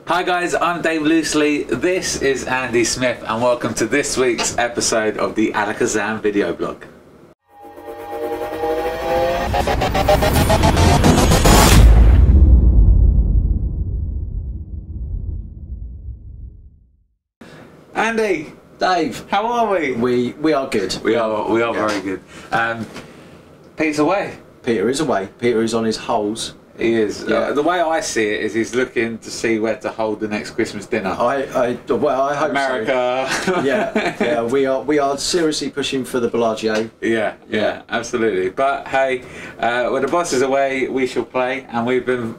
Hi guys, I'm Dave Loosely, this is Andy Smith, and welcome to this week's episode of the Alakazam Video Blog. Andy, Dave, how are we? We are good. We are very good. Pete's away. Peter is away. Peter is on his holes. He is. Yeah. The way I see it is he's looking to see where to hold the next Christmas dinner. I hope America. So. Yeah, we are seriously pushing for the Bellagio. Yeah, absolutely. But hey, when the boss is away, we shall play, and we've been,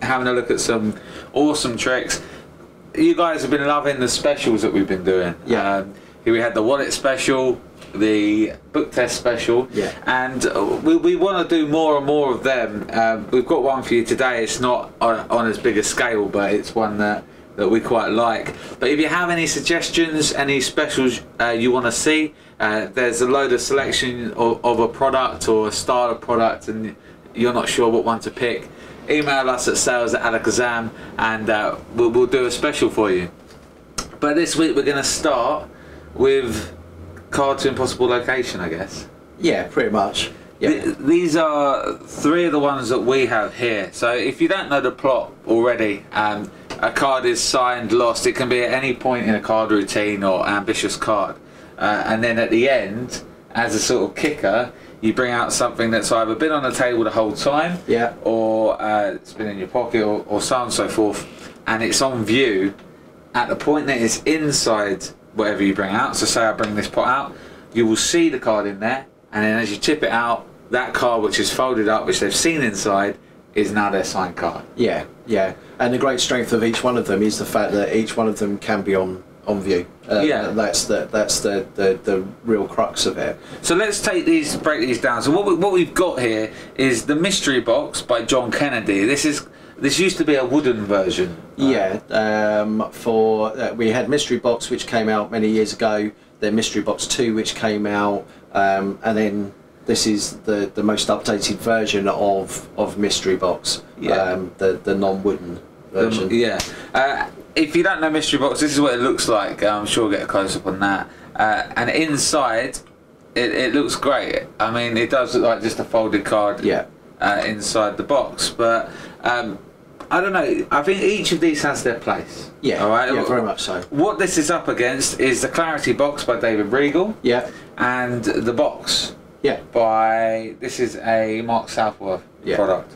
having a look at some awesome tricks. You guys have been loving the specials that we've been doing. Yeah. Here we had the wallet special, the book test special, and we want to do more and more of them. We've got one for you today. It's not on as big a scale, but it's one that we quite like. But if you have any suggestions, any specials you want to see, there's a load of selection of a product or a style of product, and you're not sure what one to pick, email us at sales@Alakazam, and we'll do a special for you. But this week we're going to start with card to impossible location, I guess. Yeah, pretty much. Yeah. These are three of the ones that we have here. So if you don't know the plot already, a card is signed, lost. It can be at any point in a card routine or ambitious card. And then at the end, as a sort of kicker, you bring out something that's either been on the table the whole time, or it's been in your pocket, or so on and so forth, and it's on view at the point that it's inside whatever you bring out. So say I bring this pot out, you will see the card in there, and then as you tip it out, that card which is folded up, which they've seen inside, is now their signed card. Yeah, and the great strength of each one of them is the fact that each one of them can be on view. That's the real crux of it. So let's break these down. So what we've got here is the Mystery Box by John Kennedy. This used to be a wooden version. Yeah, we had Mystery Box, which came out many years ago, then Mystery Box 2, which came out, and then this is the most updated version of Mystery Box, the non-wooden version. If you don't know Mystery Box, this is what it looks like. I'm sure we'll get a close-up on that. And inside, it looks great. I mean, it does look like just a folded card inside the box, but I don't know. I think each of these has their place. Yeah, all right? Yeah, very much so. What this is up against is the Clarity Box by David Regal. Yeah. And the Box. Yeah. This is a Mark Southworth product.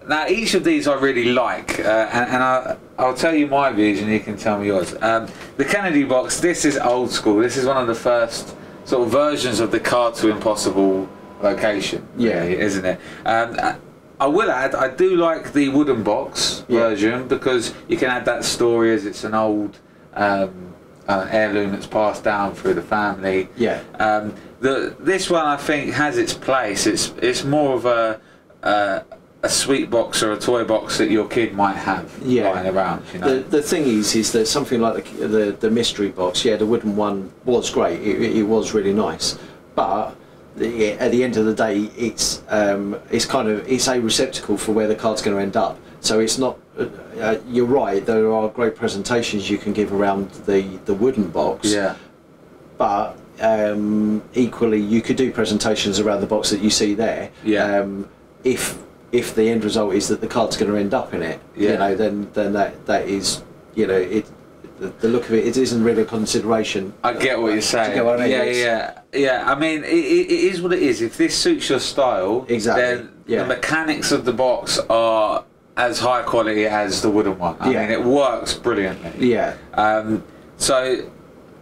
Now, each of these I really like, and I'll tell you my views, and you can tell me yours. The Kennedy Box. This is old school. This is one of the first sort of versions of the card to impossible location. Really, isn't it? I will add, I do like the wooden box version, because you can add that story as it's an old heirloom that's passed down through the family. This one I think has its place. It's more of a sweet box or a toy box that your kid might have lying around. The thing is that something like the Mystery Box, the wooden one was great. It was really nice, but at the end of the day, it's a receptacle for where the card's going to end up. So it's not. You're right. There are great presentations you can give around the wooden box. But equally, you could do presentations around the box that you see there. If the end result is that the card's going to end up in it, then that is the look of it isn't really a consideration. I get what you're saying. Do you get what I mean? Yeah. I mean, it is what it is. If this suits your style, then the mechanics of the box are as high quality as the wooden one. I mean, it works brilliantly. So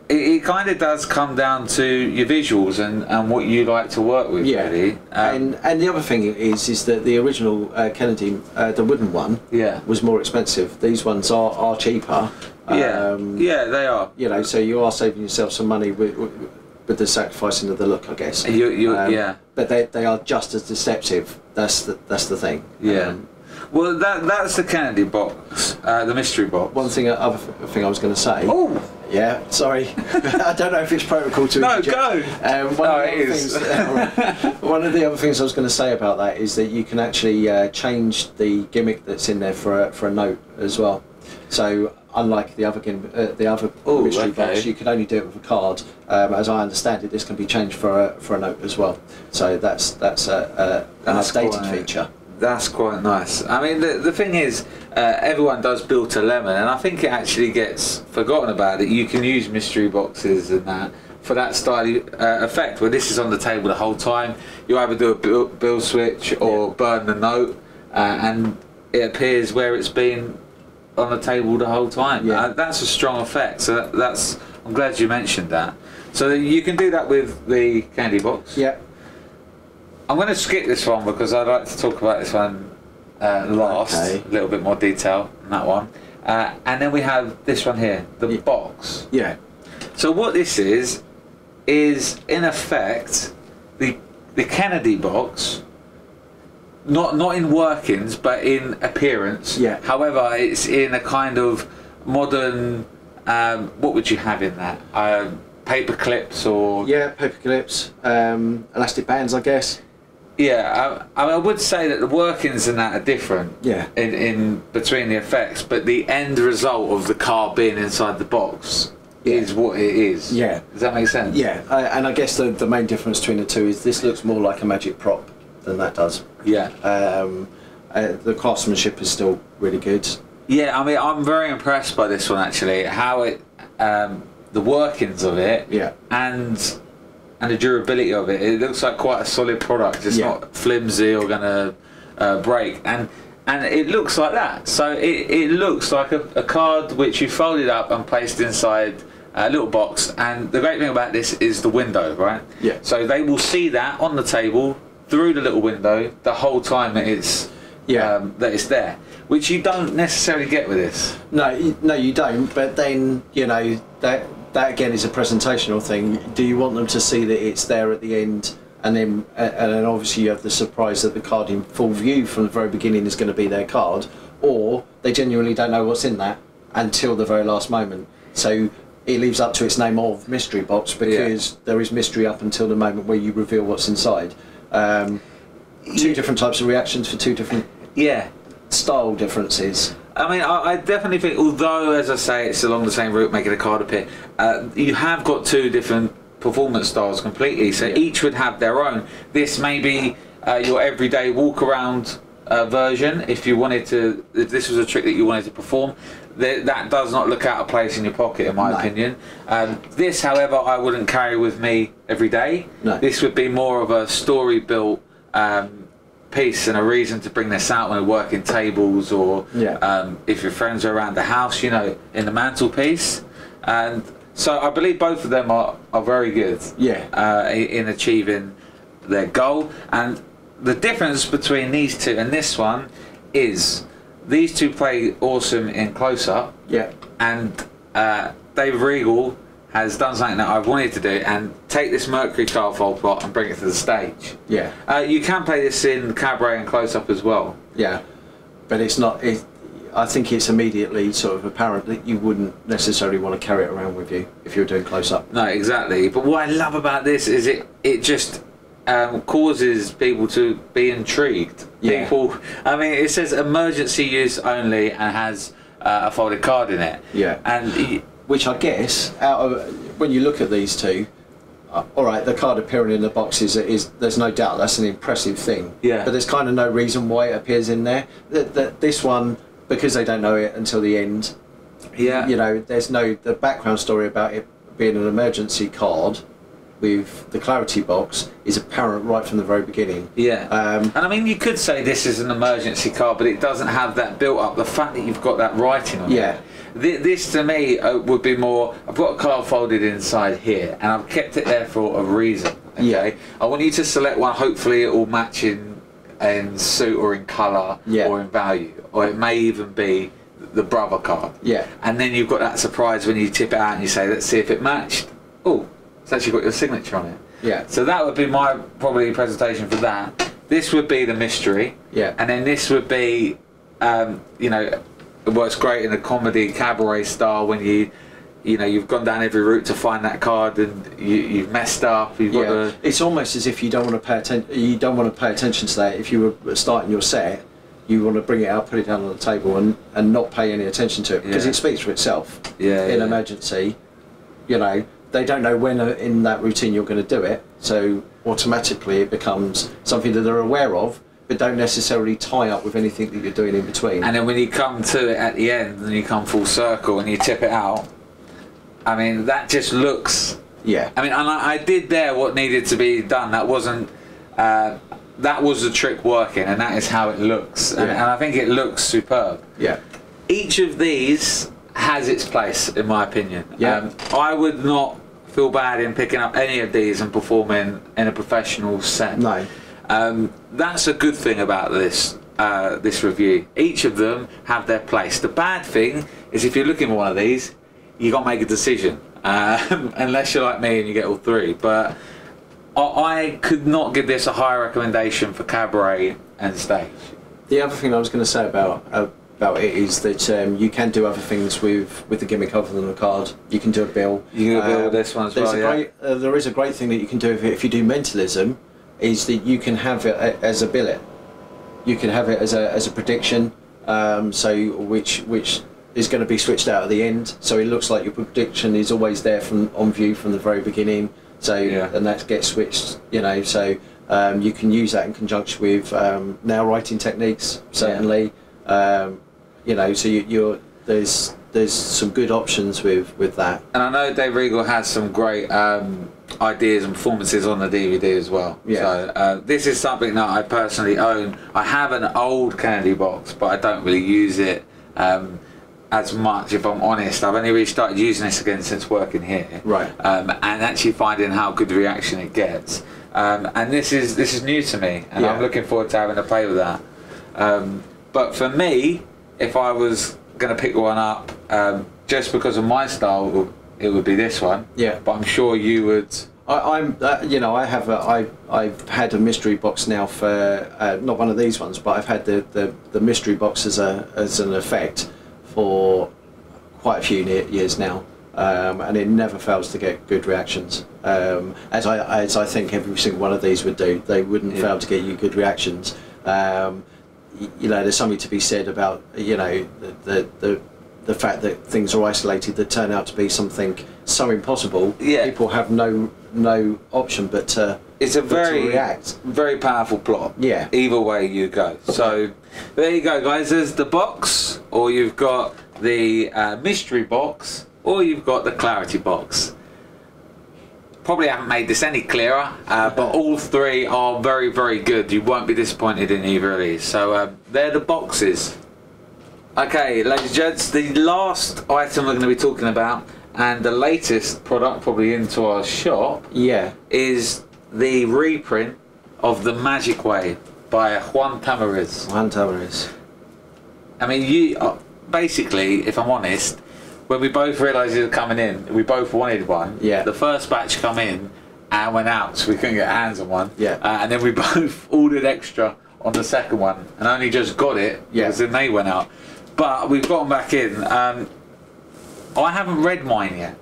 it kind of does come down to your visuals and what you like to work with, really. And the other thing is that the original Kennedy, the wooden one, was more expensive. These ones are cheaper. They are. So you are saving yourself some money with the sacrificing of the look, I guess. But they are just as deceptive. That's the thing. Well, that's the Kennedy Box, the Mystery Box. Other thing I was going to say. Oh. Yeah, sorry. I don't know if it's protocol to go. One of the other things I was going to say about that is that you can actually change the gimmick that's in there for a note as well. So unlike the other mystery box, you can only do it with a card. As I understand it, this can be changed for a note as well. So that's an updated feature. That's quite nice. I mean, the thing is, everyone does Build to Lemon, and I think it actually gets forgotten about it. You can use mystery boxes and that for that style effect, where this is on the table the whole time. You either do a build switch or burn the note, and it appears where it's been on the table the whole time. That's a strong effect. So I'm glad you mentioned that. So you can do that with the candy box. Yeah. I'm going to skip this one because I'd like to talk about this one last, a little bit more detail on that one. And then we have this one here, the box. Yeah. So what this is in effect the Kennedy box, not in workings but in appearance. Yeah. However, it's in a kind of modern. What would you have in that? Paper clips or? Yeah, paper clips, elastic bands, I guess. Yeah, I would say that the workings in that are different. Yeah. In between the effects, but the end result of the card being inside the box is what it is. Yeah. Does that make sense? Yeah, and I guess the main difference between the two is this looks more like a magic prop than that does. Yeah. The craftsmanship is still really good. Yeah, I mean, I'm very impressed by this one actually. How it, the workings of it. Yeah. And the durability of it. It looks like quite a solid product. It's not flimsy or gonna break. And it looks like that. So it looks like a card which you folded up and placed inside a little box. And the great thing about this is the window, right? Yeah. So they will see that on the table through the little window the whole time that it's that it's there, which you don't necessarily get with this. No, you don't. But then that again is a presentational thing. Do you want them to see that it's there at the end, and then obviously you have the surprise that the card in full view from the very beginning is going to be their card, or they genuinely don't know what's in that until the very last moment. So it leaves up to its name of mystery box because there is mystery up until the moment where you reveal what's inside. Two different types of reactions for two different style differences. I mean, I definitely think, although as I say it's along the same route making a card appear, you have got two different performance styles completely, so each would have their own. This may be your everyday walk around version. If this was a trick that you wanted to perform, that does not look out of place in your pocket, in my opinion. This, however, I wouldn't carry with me every day. No. This would be more of a story built piece and a reason to bring this out when we're working tables, or if your friends are around the house, in the mantelpiece. And so I believe both of them are very good in achieving their goal. And the difference between these two and this one is these two play awesome in close-up, and Dave Regal has done something that I've wanted to do, and take this Mercury card fold plot and bring it to the stage. You can play this in cabaret and close-up as well. But it's not. I think it's immediately sort of apparent that you wouldn't necessarily want to carry it around with you if you're doing close-up. No, exactly. But what I love about this is it just causes people to be intrigued. People, I mean, it says emergency use only and has a folded card in it. And which I guess, when you look at these two, all right, the card appearing in the box is there's no doubt that's an impressive thing. But there's kind of no reason why it appears in there. This one, because they don't know it until the end. There's the background story about it being an emergency card with the clarity box is apparent right from the very beginning. And I mean, you could say this is an emergency card, but it doesn't have that built up. The fact that you've got that writing on it. This to me would be more, I've got a card folded inside here and I've kept it there for a reason. I want you to select one, hopefully it will match in suit or in colour or in value, or it may even be the brother card. And then you've got that surprise when you tip it out and you say, let's see if it matched. Oh, it's actually got your signature on it. So that would be my probably presentation for that. This would be the mystery. And then this would be, it works great in a comedy cabaret style when you've gone down every route to find that card and you've messed up. It's almost as if you don't want to pay attention. You don't want to pay attention to that. If you were starting your set, you want to bring it out, put it down on the table, and not pay any attention to it, because it speaks for itself. In emergency, you know, they don't know when in that routine you're going to do it, so automatically it becomes something that they're aware of, but don't necessarily tie up with anything that you're doing in between. And then when you come to it at the end, and you come full circle and you tip it out, I mean, that just looks... Yeah. I mean, and I did there what needed to be done. That wasn't... that was the trick working, and that is how it looks. And I think it looks superb. Yeah. Each of these has its place, in my opinion. Yeah. I would not feel bad in picking up any of these and performing in a professional set. No. That's a good thing about this this review. Each of them have their place. The bad thing is if you're looking for one of these, you got to make a decision. Unless you're like me and you get all three. But I could not give this a higher recommendation for Cabaret and Stage. The other thing I was going to say about it is that you can do other things with the gimmick other than a card. You can do a bill. You can do a bill with this one as well. There is a great thing that you can do if you do mentalism, is that you can have it as a billet. You can have it as a prediction, so which is going to be switched out at the end, so it looks like your prediction is always there on view from the very beginning. So and that gets switched, you know. So you can use that in conjunction with nail writing techniques, certainly. You know, so there's some good options with that. And I know Dave Regal has some great ideas and performances on the DVD as well. Yeah. So this is something that I personally own. I have an old candy box, but I don't really use it as much, if I'm honest. I've only really started using this again since working here. Right. And actually finding how good reaction it gets. And this is new to me, and I'm looking forward to having a play with that. But for me, if I was going to pick one up, just because of my style, it would be this one. Yeah. But I'm sure you would. You know, I've had a mystery box now for not one of these ones, but I've had the mystery box as an effect for quite a few years now, and it never fails to get good reactions. As I think every single one of these would do, they wouldn't fail to get you good reactions. You know, there's something to be said about, you know, the fact that things are isolated that turn out to be something so impossible. Yeah. People have no option but to it's a very react. Very powerful plot. Yeah. Either way you go. So there you go, guys. There's the box, or you've got the mystery box, or you've got the clarity box. Probably haven't made this any clearer, but all three are very, very good. You won't be disappointed in either of these. So they're the boxes. Okay, ladies and gents, the last item we're going to be talking about, and the latest product probably into our shop, is the reprint of The Magic Way by Juan Tamariz. Juan Tamariz. I mean, you basically, if I'm honest, when we both realised it was coming in, we both wanted one. Yeah. The first batch come in and went out, so we couldn't get our hands on one. Yeah. And then we both ordered extra on the second one, and only just got it because then they went out. But we've got them back in. I haven't read mine yet,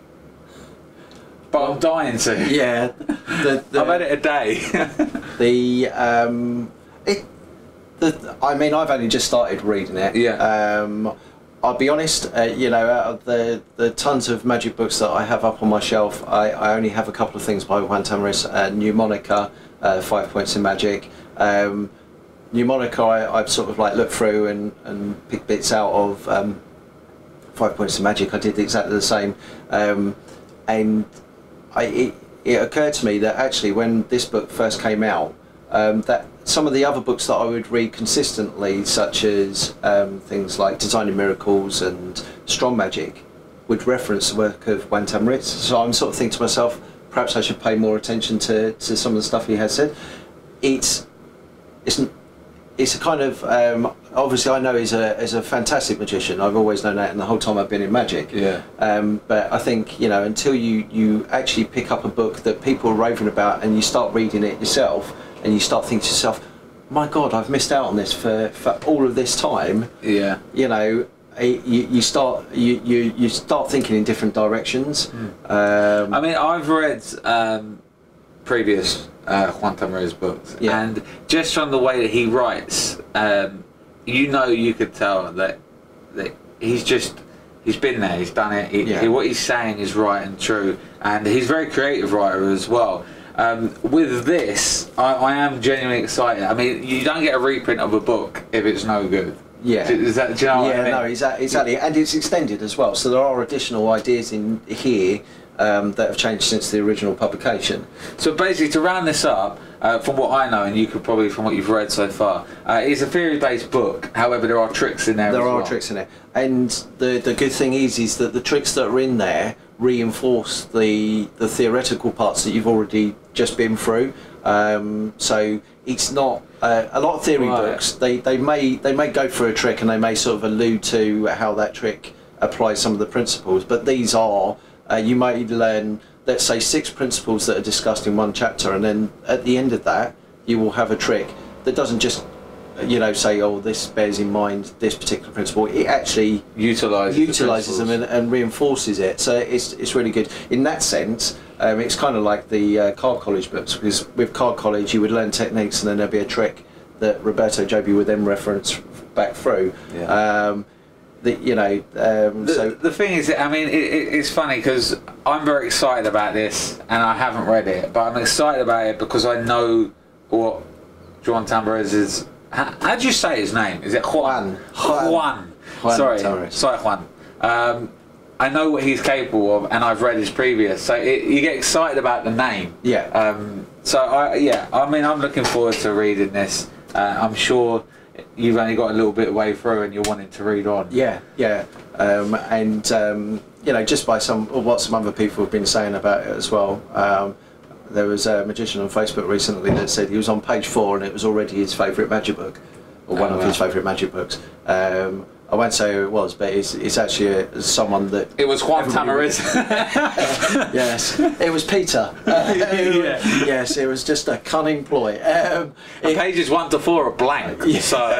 but I'm dying to. Yeah. I've had it a day. I mean, I've only just started reading it. Yeah. I'll be honest, you know, out of the tons of magic books that I have up on my shelf, I only have a couple of things by Juan Tamariz. Mnemonica, 5 Points in Magic. Mnemonica, I've sort of like looked through and picked bits out of 5 Points in Magic. I did exactly the same. And it occurred to me that actually when this book first came out, that some of the other books that I would read consistently, such as things like Designing Miracles and Strong Magic, would reference the work of Juan Tamariz. So I'm sort of thinking to myself, perhaps I should pay more attention to some of the stuff he has said. It's a kind of obviously I know he's a fantastic magician. I've always known that, and the whole time I've been in magic. Yeah. But I think, you know, until you actually pick up a book that people are raving about and you start reading it yourself, and you start thinking to yourself, my God, I've missed out on this for all of this time. Yeah. You know, you start thinking in different directions. I mean, I've read previous Juan Tamariz books, and just from the way that he writes, you could tell that he's been there, he's done it. What he's saying is right and true, and he's a very creative writer as well. With this, I am genuinely excited. I mean, you don't get a reprint of a book if it's no good. Yeah. Do you know what I mean? No, exactly. And it's extended as well, so there are additional ideas in here that have changed since the original publication. So basically, to round this up, from what I know, and you could probably from what you've read so far, it's a theory-based book. However, there are tricks in there. There are tricks in there, and the good thing is that the tricks that are in there reinforce the theoretical parts that you've already just been through. So it's not a lot of theory books. They may go for a trick and they may sort of allude to how that trick applies some of the principles, but these are you might learn, let's say, 6 principles that are discussed in one chapter, and then at the end of that you will have a trick that doesn't just say, oh, this bears in mind this particular principle. It actually utilizes them and reinforces it. So it's really good in that sense. It's kind of like the card college books, because with card college you would learn techniques and then there'd be a trick that Roberto Joby would then reference back through. The thing is, I mean, it's funny because I'm very excited about this and I haven't read it, but I'm excited about it because I know what Juan Tamariz how do you say his name? Is it Juan? Juan. Sorry, Juan. I know what he's capable of, and I've read his previous, so you get excited about the name. Yeah. I mean, I'm looking forward to reading this. I'm sure you've only got a little bit of way through, and you're wanting to read on. Yeah. Just by what some other people have been saying about it as well. There was a magician on Facebook recently that said he was on page 4 and it was already his favourite magic book, or one of his favourite magic books. I won't say who it was, but it's actually someone that... It was Juan Tamariz. Yes, it was Peter. Yes, it was just a cunning ploy. Pages 1 to 4 are blank. So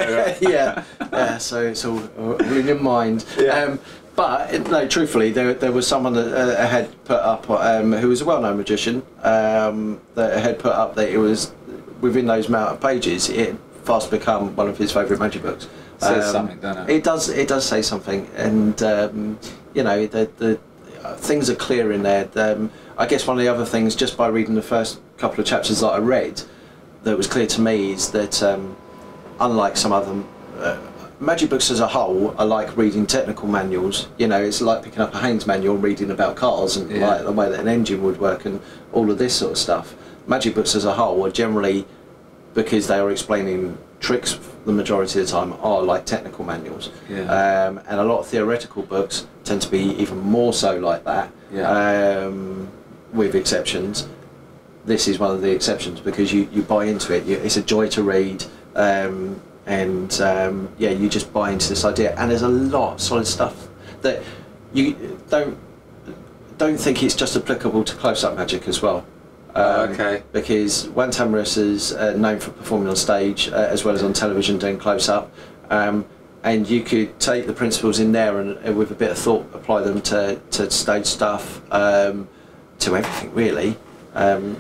it's all in your mind. Yeah. But no, truthfully, there was someone that had put up, who was a well-known magician, that had put up that it was, within those amount of pages, it had fast become one of his favourite magic books. Says something, doesn't it? It does say something, and the things are clear in there. I guess one of the other things, just by reading the first couple of chapters that I read, that was clear to me is that unlike some other magic books as a whole are like reading technical manuals. It's like picking up a Haynes manual, reading about cars and like the way that an engine would work and all of this sort of stuff. Magic books as a whole are generally, because they are explaining tricks the majority of the time, are like technical manuals. And a lot of theoretical books tend to be even more so like that, with exceptions. This is one of the exceptions, because you buy into it. It's a joy to read. You just buy into this idea, and there's a lot of solid stuff that you don't think it's just applicable to close-up magic as well. Because Juan Tamariz is known for performing on stage as well as on television doing close-up, and you could take the principles in there and with a bit of thought apply them to stage stuff, to everything really. Well,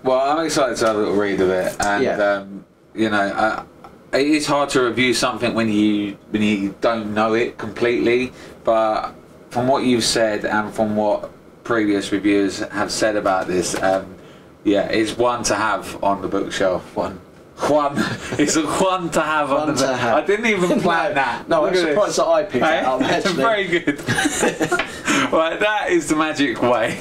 I'm excited to have a little read of it, and it is hard to review something when you don't know it completely, but from what you've said and from what previous reviewers have said about this, it's one to have on the bookshelf. It's a one to have on the bookshelf. I didn't even plan that. No, I'm surprised that I picked it up, actually. Very good. Right, that is the magic way.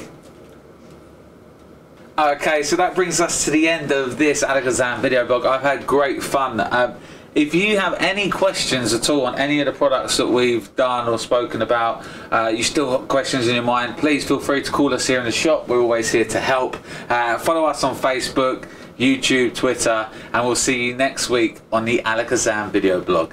Okay, so that brings us to the end of this Alakazam video blog. I've had great fun. If you have any questions at all on any of the products that we've done or spoken about, you still have questions in your mind, please feel free to call us here in the shop. We're always here to help. Follow us on Facebook, YouTube, Twitter, and we'll see you next week on the Alakazam video blog.